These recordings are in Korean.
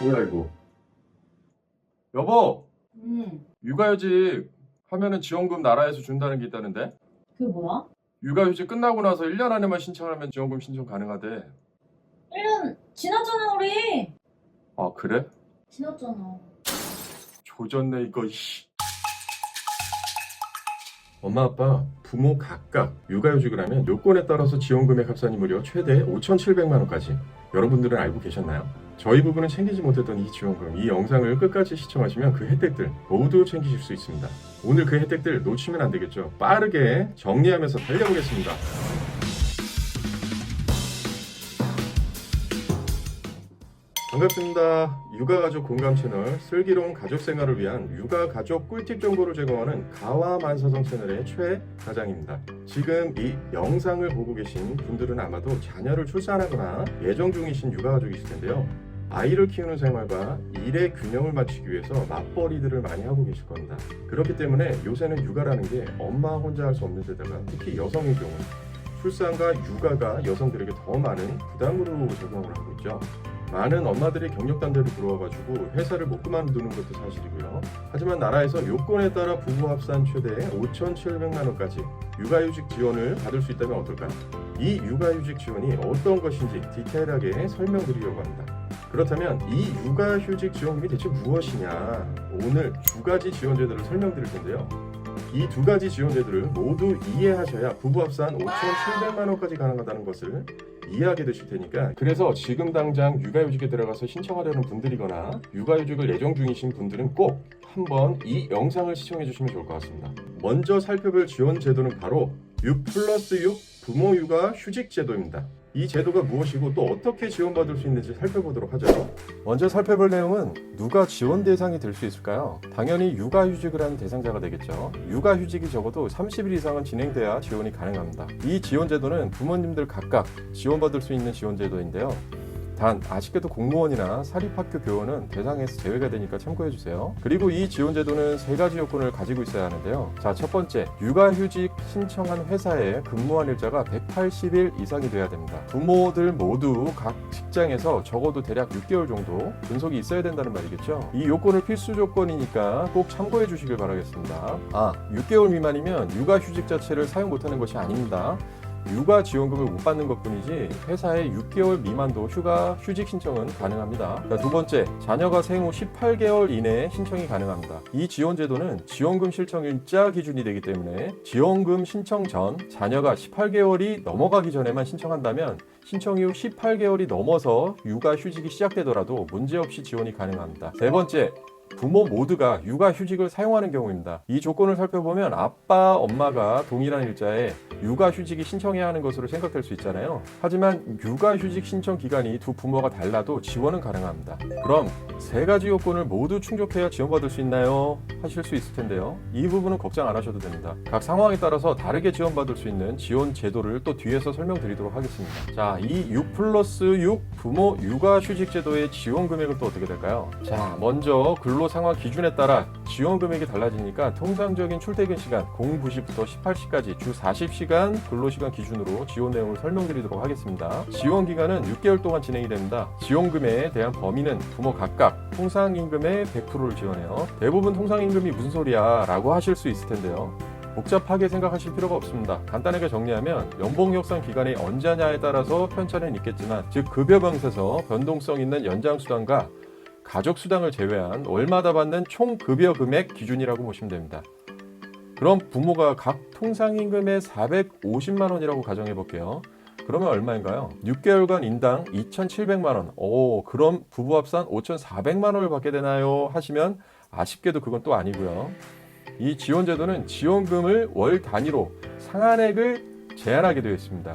뭐야 이거? 여보, 응, 육아휴직 하면은 지원금 나라에서 준다는 게 있다는데? 그게 뭐야? 육아휴직 끝나고 나서 1년 안에만 신청하면 지원금 신청 가능하대. 1년 지났잖아, 우리. 아, 그래? 지났잖아. 조졌네 이거. 씨. 엄마 아빠 부모 각각 육아휴직을 하면 요건에 따라서 지원금액 합산이 무려 최대 5,700만 원까지. 여러분들은 알고 계셨나요? 저희 부부는 챙기지 못했던 이 지원금, 이 영상을 끝까지 시청하시면 그 혜택들 모두 챙기실 수 있습니다. 오늘 그 혜택들 놓치면 안 되겠죠. 빠르게 정리하면서 달려보겠습니다. 반갑습니다. 육아가족 공감 채널, 슬기로운 가족 생활을 위한 육아가족 꿀팁 정보를 제공하는 가와만사성 채널의 최 과장입니다. 지금 이 영상을 보고 계신 분들은 아마도 자녀를 출산하거나 예정 중이신 육아가족이실 텐데요. 아이를 키우는 생활과 일의 균형을 맞추기 위해서 맞벌이들을 많이 하고 계실 겁니다. 그렇기 때문에 요새는 육아라는 게 엄마 혼자 할 수 없는 데다가 특히 여성의 경우 출산과 육아가 여성들에게 더 많은 부담으로 적용을 하고 있죠. 많은 엄마들이 경력단대로 들어와가지고 회사를 못 그만두는 것도 사실이고요. 하지만 나라에서 요건에 따라 부부 합산 최대 5,700만 원까지 육아휴직 지원을 받을 수 있다면 어떨까요? 이 육아휴직 지원이 어떤 것인지 디테일하게 설명드리려고 합니다. 그렇다면 이 육아휴직 지원금이 대체 무엇이냐? 오늘 두 가지 지원제도를 설명드릴 텐데요. 이 두 가지 지원제도를 모두 이해하셔야 부부 합산 5,700만 원까지 가능하다는 것을 이해하게 되실 테니까, 그래서 지금 당장 육아휴직에 들어가서 신청하려는 분들이거나 육아휴직을 예정 중이신 분들은 꼭 한번 이 영상을 시청해 주시면 좋을 것 같습니다. 먼저 살펴볼 지원 제도는 바로 6+6 부모 육아 휴직 제도입니다. 이 제도가 무엇이고 또 어떻게 지원받을 수 있는지 살펴보도록 하죠. 먼저 살펴볼 내용은 누가 지원 대상이 될 수 있을까요? 당연히 육아휴직을 하는 대상자가 되겠죠. 육아휴직이 적어도 30일 이상은 진행돼야 지원이 가능합니다. 이 지원 제도는 부모님들 각각 지원받을 수 있는 지원 제도인데요. 단 아쉽게도 공무원이나 사립학교 교원은 대상에서 제외가 되니까 참고해주세요. 그리고 이 지원제도는 세 가지 요건을 가지고 있어야 하는데요. 자, 첫 번째, 육아휴직 신청한 회사에 근무한 일자가 180일 이상이 돼야 됩니다. 부모들 모두 각 직장에서 적어도 대략 6개월 정도 근속이 있어야 된다는 말이겠죠. 이 요건을 필수 조건이니까 꼭 참고해 주시길 바라겠습니다. 6개월 미만이면 육아휴직 자체를 사용 못하는 것이 아닙니다. 육아 지원금을 못 받는 것뿐이지 회사에 6개월 미만도 휴직 신청은 가능합니다. 두 번째, 자녀가 생후 18개월 이내에 신청이 가능합니다. 이 지원 제도는 지원금 신청 일자 기준이 되기 때문에 지원금 신청 전 자녀가 18개월이 넘어가기 전에만 신청한다면 신청 이후 18개월이 넘어서 육아휴직이 시작되더라도 문제없이 지원이 가능합니다. 세 번째, 부모 모두가 육아휴직을 사용하는 경우입니다. 이 조건을 살펴보면 아빠, 엄마가 동일한 일자에 육아휴직이 신청해야 하는 것으로 생각될 수 있잖아요. 하지만 육아휴직 신청 기간이 두 부모가 달라도 지원은 가능합니다. 그럼 세 가지 요건을 모두 충족해야 지원받을 수 있나요? 하실 수 있을 텐데요. 이 부분은 걱정 안 하셔도 됩니다. 각 상황에 따라서 다르게 지원받을 수 있는 지원 제도를 또 뒤에서 설명드리도록 하겠습니다. 자, 이 6+6 부모 육아휴직 제도의 지원 금액은 또 어떻게 될까요? 자, 먼저 근로 상황 기준에 따라 지원 금액이 달라지니까 통상적인 출퇴근 시간 09시부터 18시까지 주 40시간 근로시간 기준으로 지원 내용을 설명드리도록 하겠습니다. 지원 기간은 6개월 동안 진행이 됩니다. 지원금에 대한 범위는 부모 각각 통상임금의 100%를 지원해요. 대부분 통상임금이 무슨 소리야 라고 하실 수 있을 텐데요. 복잡하게 생각하실 필요가 없습니다. 간단하게 정리하면 연봉 협상 기간이 언제 하냐에 따라서 편차는 있겠지만, 즉 급여 병세서 변동성 있는 연장수당과 가족수당을 제외한 월마다 받는 총 급여 금액 기준이라고 보시면 됩니다. 그럼 부모가 각 통상임금의 450만 원이라고 가정해 볼게요. 그러면 얼마인가요? 6개월간 인당 2,700만 원. 그럼 부부 합산 5,400만 원을 받게 되나요? 하시면 아쉽게도 그건 또 아니고요. 이 지원제도는 지원금을 월 단위로 상한액을 제한하게 되어 있습니다.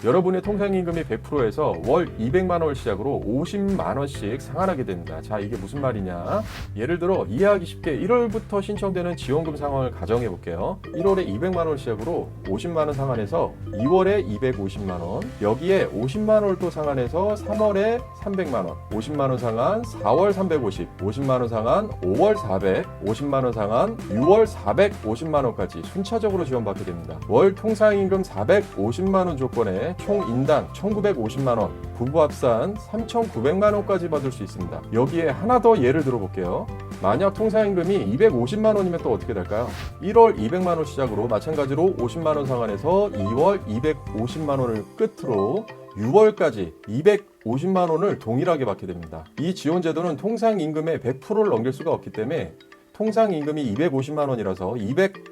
여러분의 통상임금이 100%에서 월 200만 원을 시작으로 50만 원씩 상한하게 됩니다. 자, 이게 무슨 말이냐? 예를 들어 이해하기 쉽게 1월부터 신청되는 지원금 상황을 가정해 볼게요. 1월에 200만 원을 시작으로 50만 원 상한해서 2월에 250만 원, 여기에 50만 원을 또 상한해서 3월에 300만 원, 50만 원 상한 4월 350, 50만 원 상한 5월 400, 50만 원 상한 6월 450만 원까지 순차적으로 지원받게 됩니다. 월 통상임금 450만 원 조건에 때문에 총 인당 1,950만원, 부부 합산 3,900만원까지 받을 수 있습니다. 여기에 하나 더 예를 들어볼게요. 만약 통상임금이 250만원이면 또 어떻게 될까요? 1월 200만원 시작으로 마찬가지로 50만원 상한해서 2월 250만원을 끝으로 6월까지 250만원을 동일하게 받게 됩니다. 이 지원제도는 통상임금의 100%를 넘길 수가 없기 때문에 통상임금이 250만원이라서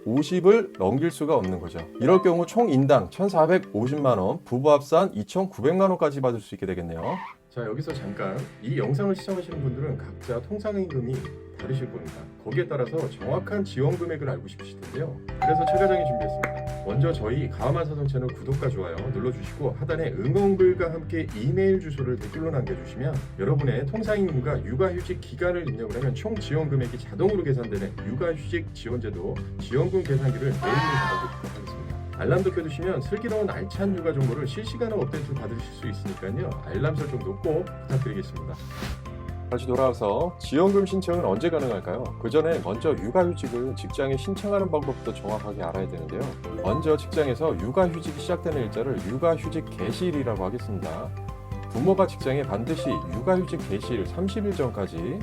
250을 넘길 수가 없는 거죠. 이럴 경우 총 인당 1,450만원, 부부 합산 2,900만원까지 받을 수 있게 되겠네요. 자, 여기서 잠깐 이 영상을 시청하시는 분들은 각자 통상임금이 다르실 겁니다. 거기에 따라서 정확한 지원 금액을 알고 싶으실 텐데요. 그래서 최 과장이 준비했습니다. 먼저 저희 가와만사성 채널 구독과 좋아요 눌러주시고 하단에 응원글과 함께 이메일 주소를 댓글로 남겨주시면 여러분의 통상임금과 육아휴직 기간을 입력을 하면 총 지원 금액이 자동으로 계산되는 육아휴직 지원제도 지원금 계산기를 메일로 받아보도록 하겠습니다. 알람도 켜두시면 슬기로운 알찬 육아 정보를 실시간으로 업데이트 받으실 수 있으니까요. 알람 설정도 꼭 부탁드리겠습니다. 다시 돌아와서 지원금 신청은 언제 가능할까요? 그 전에 먼저 육아휴직을 직장에 신청하는 방법부터 정확하게 알아야 되는데요. 먼저 직장에서 육아휴직이 시작되는 일자를 육아휴직 개시일이라고 하겠습니다. 부모가 직장에 반드시 육아휴직 개시일 30일 전까지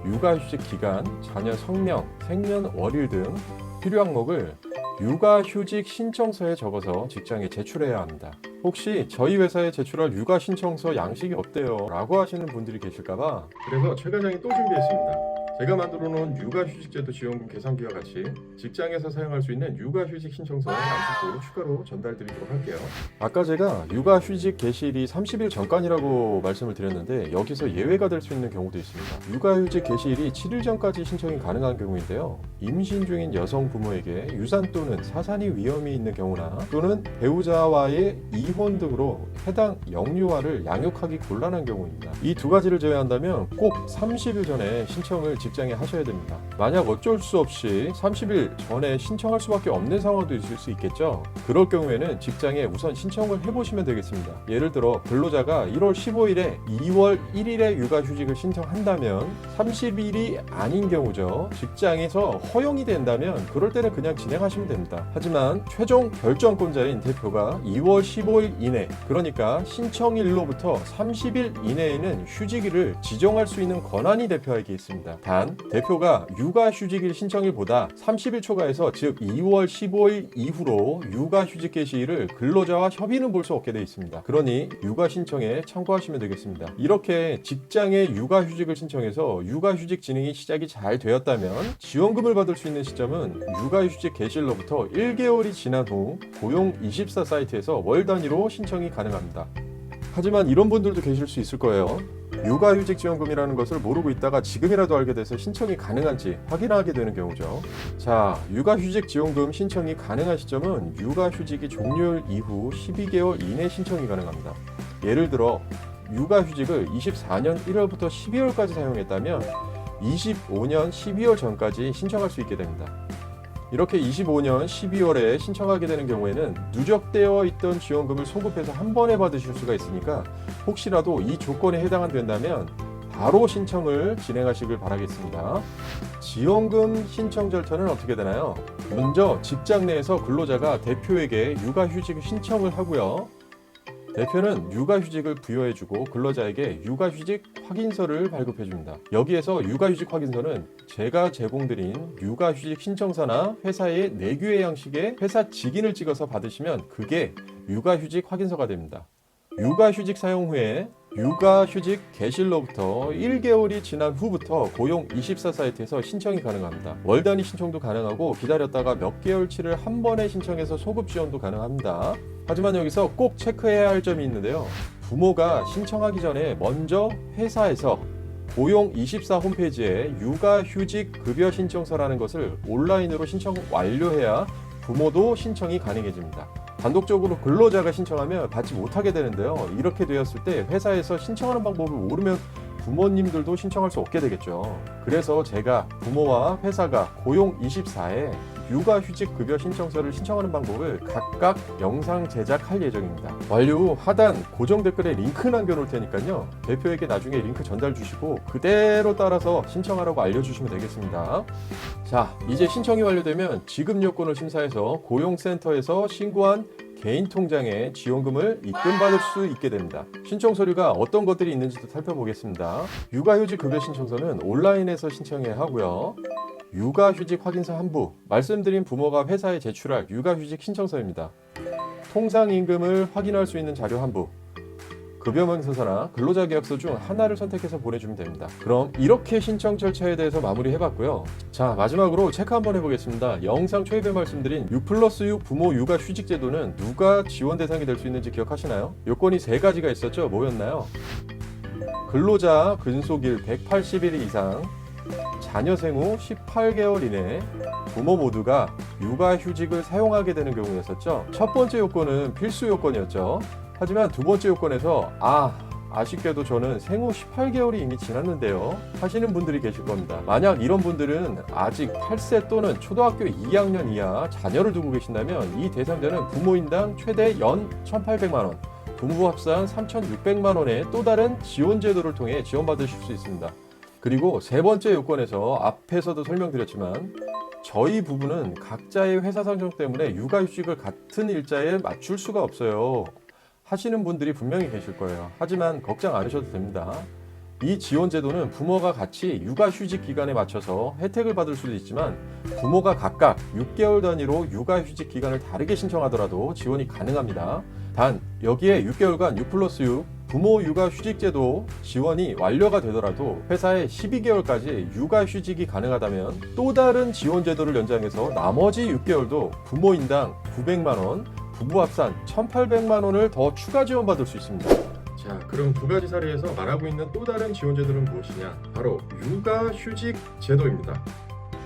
육아휴직 기간, 자녀 성명, 생년월일 등 필요 항목을 육아휴직 신청서에 적어서 직장에 제출해야 합니다. 혹시 저희 회사에 제출할 육아 신청서 양식이 없대요 라고 하시는 분들이 계실까봐 그래서 최 과장이 또 준비했습니다. 제가 만들어 놓은 육아휴직제도 지원금 계산기와 같이 직장에서 사용할 수 있는 육아휴직 신청서 양식도 추가로 전달드리도록 할게요. 아까 제가 육아휴직 개시일이 30일 전간이라고 말씀을 드렸는데 여기서 예외가 될 수 있는 경우도 있습니다. 육아휴직 개시일이 7일 전까지 신청이 가능한 경우인데요. 임신 중인 여성 부모에게 유산 또는 사산이 위험이 있는 경우나 또는 배우자와의 이혼 등으로 해당 영유아를 양육하기 곤란한 경우입니다. 이 두 가지를 제외한다면 꼭 30일 전에 신청을 직장에 하셔야 됩니다. 만약 어쩔 수 없이 30일 전에 신청할 수밖에 없는 상황도 있을 수 있겠죠. 그럴 경우에는 직장에 우선 신청을 해보시면 되겠습니다. 예를 들어 근로자가 1월 15일에 2월 1일에 육아휴직을 신청한다면 30일이 아닌 경우죠. 직장에서 허용이 된다면 그럴 때는 그냥 진행하시면 됩니다. 하지만 최종 결정권자인 대표가 2월 15일 이내, 그러니까 신청일로부터 30일 이내에는 휴직일을 지정할 수 있는 권한이 대표에게 있습니다. 단 대표가 육아휴직일 신청일보다 30일 초과해서 즉 2월 15일 이후로 육아휴직 개시일을 근로자와 협의는 볼 수 없게 되어 있습니다. 그러니 육아 신청에 참고하시면 되겠습니다. 이렇게 직장에 육아휴직을 신청해서 육아휴직 진행이 시작이 잘 되었다면 지원금을 받을 수 있는 시점은 육아휴직 개시일로부터 1개월이 지난 후 고용24 사이트에서 월 단위로 신청이 가능합니다. 하지만 이런 분들도 계실 수 있을 거예요. 육아휴직 지원금이라는 것을 모르고 있다가 지금이라도 알게 돼서 신청이 가능한지 확인하게 되는 경우죠. 자, 육아휴직 지원금 신청이 가능한 시점은 육아휴직이 종료일 이후 12개월 이내 신청이 가능합니다. 예를 들어 육아휴직을 24년 1월부터 12월까지 사용했다면 25년 12월 전까지 신청할 수 있게 됩니다. 이렇게 25년 12월에 신청하게 되는 경우에는 누적되어 있던 지원금을 소급해서 한 번에 받으실 수가 있으니까 혹시라도 이 조건에 해당된다면 바로 신청을 진행하시길 바라겠습니다. 지원금 신청 절차는 어떻게 되나요? 먼저 직장 내에서 근로자가 대표에게 육아휴직 신청을 하고요. 대표는 육아휴직을 부여해주고 근로자에게 육아휴직 확인서를 발급해줍니다. 여기에서 육아휴직 확인서는 제가 제공드린 육아휴직 신청서나 회사의 내규의 양식에 회사 직인을 찍어서 받으시면 그게 육아휴직 확인서가 됩니다. 육아휴직 사용 후에 육아휴직 개시일로부터 1개월이 지난 후부터 고용24 사이트에서 신청이 가능합니다. 월 단위 신청도 가능하고 기다렸다가 몇 개월치를 한 번에 신청해서 소급 지원도 가능합니다. 하지만 여기서 꼭 체크해야 할 점이 있는데요. 부모가 신청하기 전에 먼저 회사에서 고용24 홈페이지에 육아휴직 급여 신청서라는 것을 온라인으로 신청 완료해야 부모도 신청이 가능해집니다. 단독적으로 근로자가 신청하면 받지 못하게 되는데요. 이렇게 되었을 때 회사에서 신청하는 방법을 모르면 부모님들도 신청할 수 없게 되겠죠. 그래서 제가 부모와 회사가 고용24에 육아휴직 급여 신청서를 신청하는 방법을 각각 영상 제작할 예정입니다. 완료 후 하단 고정 댓글에 링크 남겨놓을 테니까요. 대표에게 나중에 링크 전달 주시고 그대로 따라서 신청하라고 알려주시면 되겠습니다. 자, 이제 신청이 완료되면 지급 요건을 심사해서 고용센터에서 신고한 개인 통장에 지원금을 입금받을 수 있게 됩니다. 신청 서류가 어떤 것들이 있는지도 살펴보겠습니다. 육아휴직 급여 신청서는 온라인에서 신청해야 하고요. 육아휴직 확인서 한부, 말씀드린 부모가 회사에 제출할 육아휴직 신청서입니다. 통상임금을 확인할 수 있는 자료 한부, 급여명세서나 근로자계약서 중 하나를 선택해서 보내주면 됩니다. 그럼 이렇게 신청 절차에 대해서 마무리해봤고요. 자, 마지막으로 체크 한번 해보겠습니다. 영상 초입에 말씀드린 6+6 부모 육아휴직 제도는 누가 지원 대상이 될 수 있는지 기억하시나요? 요건이 3가지가 있었죠. 뭐였나요? 근로자 근속일 180일 이상, 자녀 생후 18개월 이내, 부모 모두가 육아휴직을 사용하게 되는 경우였었죠. 첫 번째 요건은 필수 요건이었죠. 하지만 두 번째 요건에서 아쉽게도 저는 생후 18개월이 이미 지났는데요 하시는 분들이 계실 겁니다. 만약 이런 분들은 아직 8세 또는 초등학교 2학년 이하 자녀를 두고 계신다면 이 대상자는 부모인당 최대 연 1,800만원, 부부 합산 3,600만원의 또 다른 지원 제도를 통해 지원받으실 수 있습니다. 그리고 세 번째 요건에서 앞에서도 설명드렸지만 저희 부부는 각자의 회사 상정 때문에 육아휴직을 같은 일자에 맞출 수가 없어요 하시는 분들이 분명히 계실 거예요. 하지만 걱정 안 하셔도 됩니다. 이 지원 제도는 부모가 같이 육아휴직 기간에 맞춰서 혜택을 받을 수도 있지만 부모가 각각 6개월 단위로 육아휴직 기간을 다르게 신청하더라도 지원이 가능합니다. 단 여기에 6개월간 6+6 부모 육아휴직 제도 지원이 완료가 되더라도 회사에 12개월까지 육아휴직이 가능하다면 또 다른 지원 제도를 연장해서 나머지 6개월도 부모인당 900만원, 부부 합산 1,800만원을 더 추가 지원받을 수 있습니다. 자, 그럼 두 가지 사례에서 말하고 있는 또 다른 지원 제도는 무엇이냐? 바로 육아휴직 제도입니다.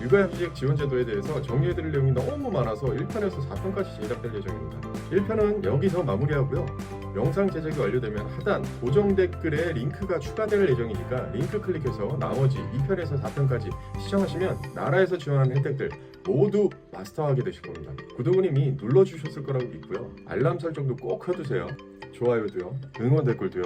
육아휴직 지원 제도에 대해서 정리해드릴 내용이 너무 많아서 1편에서 4편까지 제작될 예정입니다. 1편은 여기서 마무리하고요. 영상 제작이 완료되면 하단 고정 댓글에 링크가 추가될 예정이니까 링크 클릭해서 나머지 2편에서 4편까지 시청하시면 나라에서 지원하는 혜택들 모두 마스터하게 되실 겁니다. 구독은 이미 눌러주셨을 거라고 믿고요. 알람 설정도 꼭 켜두세요. 좋아요도요. 응원 댓글도요.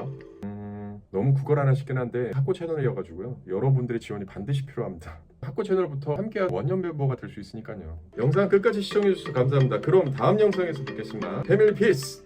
너무 구걸 하시긴 한데 학고 채널이어가지고요. 여러분들의 지원이 반드시 필요합니다. 학고 채널부터 함께한 원년 멤버가 될 수 있으니까요. 영상 끝까지 시청해주셔서 감사합니다. 그럼 다음 영상에서 뵙겠습니다. 패밀리 피스!